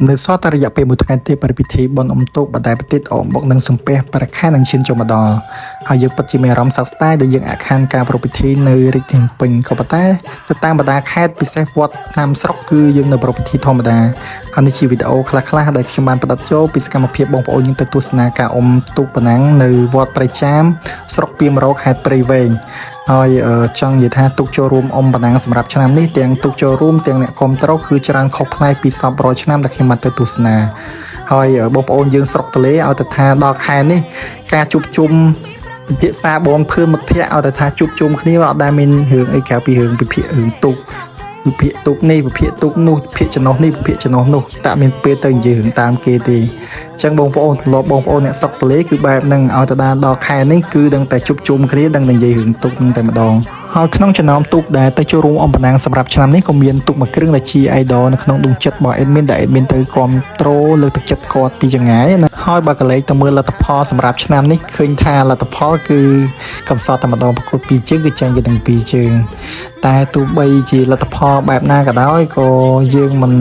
នៅសតរយៈពេលមួយថ្ងៃទៀតបរិពិធីបន់អុំទូកបតែប្រទេសអមបុកនឹងសំពះប្រខានឹងឈានចូលមកដល់ហើយយើងពិតជាមានអារម្មណ៍សោកស្ដាយដែលយើងអាខានការប្រពៃពិធីនៅរាជធានីពេញក៏ប៉ុន្តែទៅតាមបណ្ដាខេត្តពិសេសវត្តតាមស្រុកគឺយើងនៅប្រពៃពិធីធម្មតាហើយនេះជាវីដេអូខ្លះៗដែលខ្ញុំបានផ្ដិតយកពីសកម្មភាពបងប្អូនយើងទៅទស្សនាការអុំទូកប៉ុណ្ណឹងនៅវត្តព្រៃចាមស្រុកពីមរោខេត្តព្រៃវែងហើយចង់និយាយថាទុកចូលរួមអុំបណ្ដាសម្រាប់ឆ្នាំនេះទាំងទុកចូលរួមទាំងអ្នកគ្រប់គ្រងគឺច្រើនខុសប្លែកពីសព100ឆ្នាំដែលខ្ញុំបានទៅទស្សនាហើយបងប្អូនយើងស្រុកទលេឲ្យទៅថាដល់ខែនេះការជួបជុំពិភាក្សាបងភឿនមិត្តភ័ក្តិឲ្យទៅថាជួបជុំគ្នាអត់ដែលមានរឿងអីក្រៅពីរឿងពិភាក្សារឿងទុកវិភាគទុកនេះវិភាគទុកនោះវិភាគចំណុះនេះវិភាគចំណុះនោះតែមានពេលទៅនិយាយរឿងតាមគេទេអញ្ចឹងបងប្អូនទម្លាប់បងប្អូនអ្នកស្រុកទលេគឺបែបហ្នឹងឲ្យទៅដល់ខែនេះគឺដឹងតែជួបជុំគ្នាដឹងតែនិយាយរឿងទុកហ្នឹងតែម្ដងហើយក្នុងចំណោមទូកដែលទៅចូលរួមអំបណ្ដាសម្រាប់ឆ្នាំនេះក៏មានទូកមួយគ្រឿងដែលជា idol នៅក្នុងដួងចិត្តរបស់ admin ដែល admin ទៅគ្រប់គ្រងលើកទឹកចិត្តគាត់ពីចម្ងាយណាហើយបើកលេចទៅមើលលទ្ធផលសម្រាប់ឆ្នាំនេះឃើញថាលទ្ធផលគឺកំសត់តែម្ដងប្រកួត2ជើងគឺចាញ់គេទាំង2ជើងតែទោះបីជាលទ្ធផលបែបណាក៏ដោយក៏យើងមិន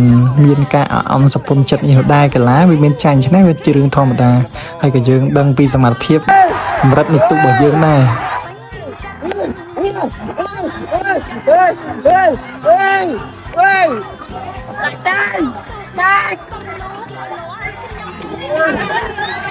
មានការអន់សពុនចិត្តនេះនោះដែរកីឡាវាមានចាញ់ឆ្នេះវាជារឿងធម្មតាហើយក៏យើងដឹងពីសមត្ថភាពកម្រិតនៃទូករបស់យើងដែរHey!